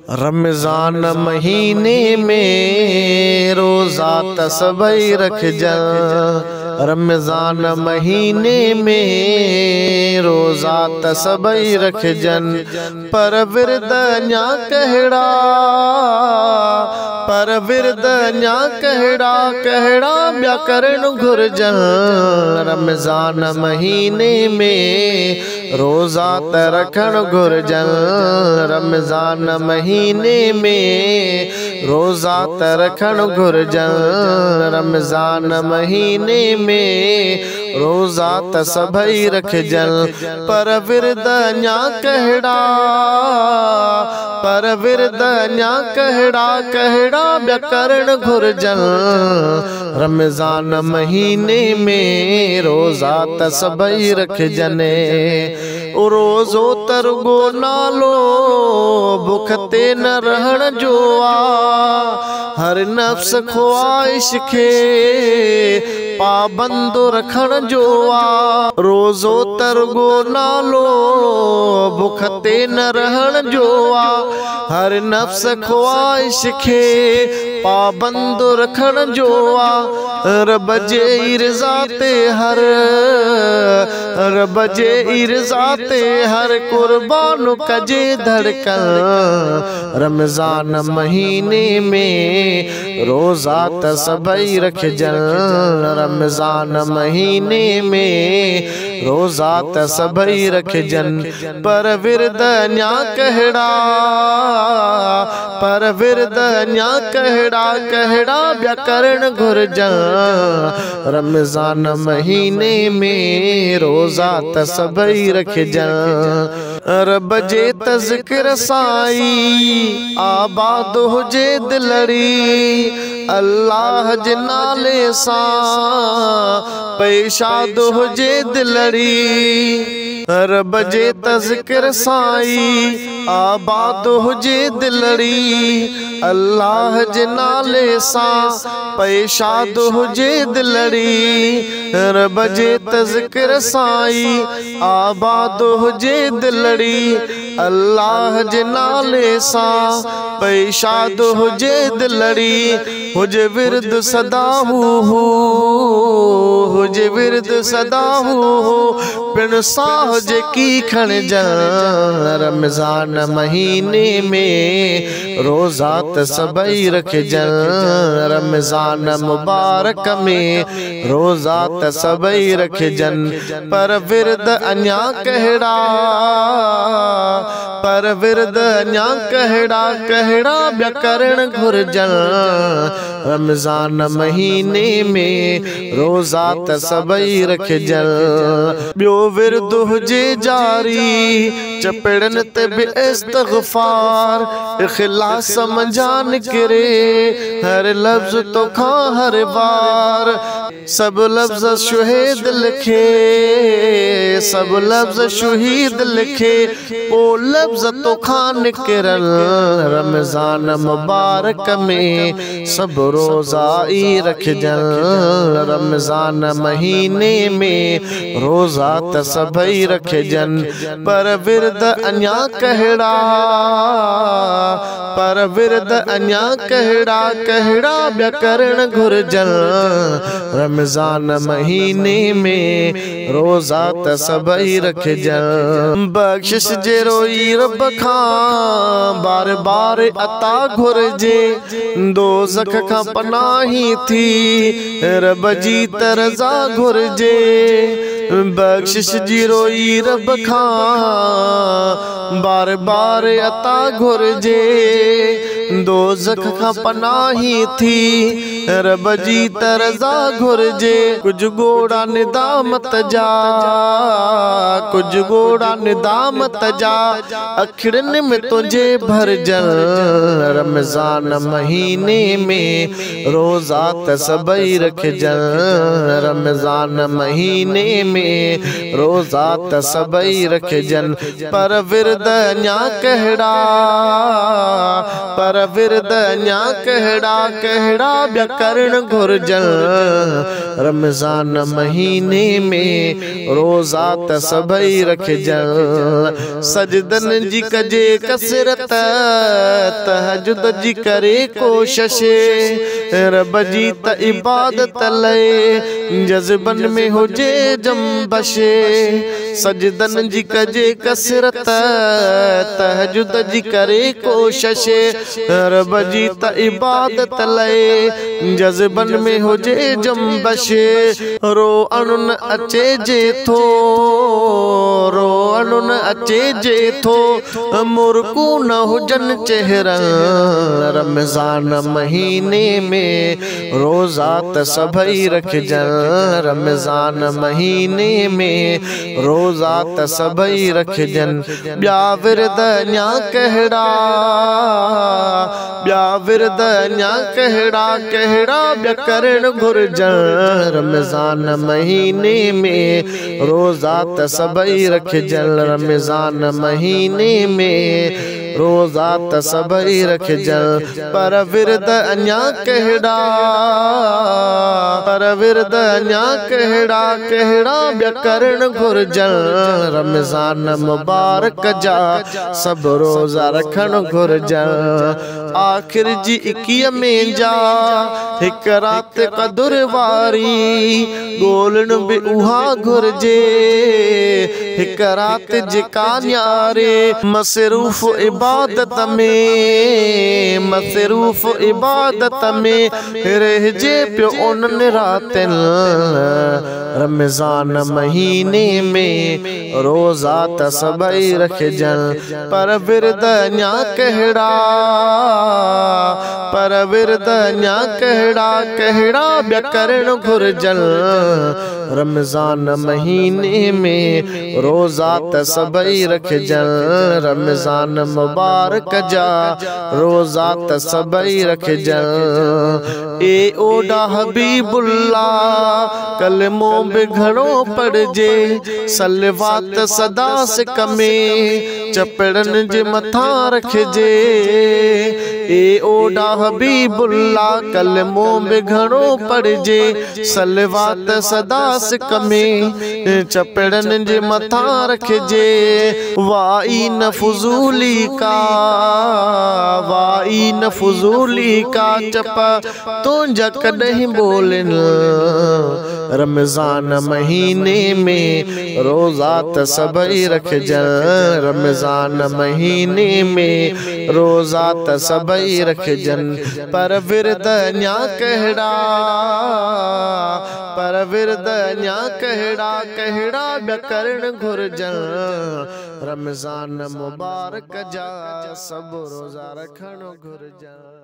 रमज़ान महीने में रोज़ा तस्बी रखजन। रमज़ान महीने में रोज़ा तस्बी रखजन। पर विरद ञा कहड़ा, पर विरद ञा कहड़ा कहड़ा ॿिया करण घुरजन। रमज़ान महीने में रोज़ा त रखण घुरजन। रमज़ान महीने में रोज़ा त रखण घुरजन। रमज़ान महीने में रोज़ा त सभई रखजन। पर विरद ञा कहड़ा, पर विरद ञा कहड़ा कहड़ा ॿिया करण घुरजन। रमज़ान महीने में रोज़ा त सभई रखजन। रोज़ो तरगो नालो भुख ते न रहण जो आ। हर नफ्स ख्वाहिश खे पाबंद रखण जो आ। रोज़ो तरगो नालो भुख ते न रहण जो आ। हर नफ्स ख्वाहिश खे पाबंद रखण जो आ। रब जे इर्ज़ा ते हर, रब जे इर्ज़ा ते हर कुर्बान कजे धड़कन। रमज़ान महीने में रोज़ा त सभई रखजन। रमज़ान महीने में रोज़ा त सभई रखजन। पर विरद ञा कहड़ा, पर विरद ञा कहड़ा कहड़ा ॿिया करण घुरजन। रमज़ान महीने में रोज़ा त सभई रखजन। रब जे तज़किर साई आबाद हुजे दिलड़ी। अल्लाह जे नाले सां पेशाद हुजे दिलड़ी। रब जे तज़किर साई आबाद हुजे दिलड़ी। अल्लाह जे नाले सां पेशाद हुजे दिलड़ी। रब जे तज़किर साई आबाद हुजे दिलड़ी। अल्लाह जे नाले सां पेशाद हुजे दिलड़ी। हुजे विरद सदा हू, हुजे विरद सदा हू पिण साह जेकी खणजन। रमज़ान महीने में रोज़ा त सभई रखजन। रमज़ान मुबारक में रोज़ा त सभई रखजन। पर विरद अञा कहड़ा, पर विरद अञा कहड़ा कहड़ा ॿिया करण घुरजन। रमज़ान महीने में रोज़ा त सभई रखजन। ॿियो विरद हुजे जारी चपड़न ते बि इस्तग़फ़ार। इख़लास समझा निकिरे हर लफ्ज़ तोखा हर बार। सब लफ्ज़ शुहीद लिखे, सब लफ्ज़ शुहीद लिखे ओ लफ्ज़ तोखा निकिरल। रमज़ान मुबारक में सब रोज़ा ई रखजन। रमज़ान महीने में रोज़ा त सभई रखजन। पर विरद अञा कहड़ा, पर विरद अञा कहड़ा कहड़ा ॿिया करण घुरजन। रमज़ान महीने में रोज़ा त सभई रखजन। बख्शिश जे रोई रब खां बार बार अता घुरजे। दोज़ख खां पनाही थी रब जी त रज़ा घुरजे। बख्शिश जी रोई रब खां बार बार अता घुरजे। दोज़ख खां पनाही थी रब जी त रज़ा घुरजे। कुछ गोड़ा निदामत जा, कुछ गोड़ा निदामत जा अखिड़न में तुझे भरजन। रमज़ान महीने में रोज़ा त सभई रखजन। रमज़ान महीने में रोज़ा त सभई रखजन। पर विरद ञा कहड़ा, पर विरद ञा कहड़ा कहड़ा ॿिया करण घुरजन। रमज़ान महीने में रोज़ा त सभई रखजन। सजदन जी कजे कसरत तहज्जुद जी करे कोशिश रब जी त इबादत लए जज़्बन में हुजे जंबश। सजदन जी कजे कसरत तहज्जुद जी करे कोशिश रब जी त इबादत लए जज़्बन में हुजे जंबश। रो अनुन अचे जे थो रो अनुन अचे जे थो मुरकू न हुजन चेहरा। रमज़ान महीने में रोज़ा त सभई रखजन। रमज़ान महीने में रोज़ा त सभई रखजन। ॿिया विरद अञा कहिड़ा ॿिया विरद अञा कहिड़ा कहिड़ा ॿिया करण घुरजन। रमज़ान महीने में रोज़ा त सभई रखजन। रमज़ान महीने में रोज़ा त सभई रखजन। पर विरद अञा कहिड़ा पर विरद अञा कहिड़ा कहिड़ा ॿिया करण घुरजन। रमज़ान मुबारक जा सब रोज़ा रखण घुरजन। आखिर जी 21 में जा हिक रात क़दुर वारी ॻोल्हण बि उहा घुरजे। हिक रात जेका न्यारे मसरूफ़ इबादत में मसरूफ़ इबादत में रहजे पियो उन्हनि रातनि। रमज़ान महीने में रोज़ा त सभई रखजन। पर विरद अञा कहिड़ा पर विरद अञा कहिड़ा कहिड़ा ॿिया करण घुरजन। रमज़ान महीने में रोज़ा त सभई रखजन। रमज़ान मुबारक जा रोज़ा त सभई रखजन। ए ओडा हबीबुल्लाह कलमो बि घणो पढ़जे सलवात सदा सिक में चपड़न जे मथां रखजे। ए ओडा हबीबुल्लाह कलमो बि घणो पढ़जे सलवात सदा सिक में चपड़न जे मथां रखजे। वाई न फुज़ूली का वाई न फुज़ूली का चप तुंहिंजा कॾहिं बोलन। रमज़ान महीने में रोज़ा त सभई रखजन। रमज़ान महीने में रोज़ा त सभई रखजन। पर विरद अञा कहिड़ा पर विरद अञा कहिड़ा कहिड़ा ॿिया करण घुरजन। रमज़ान मुबारक जा सब रोज़ा रखण घुरजन।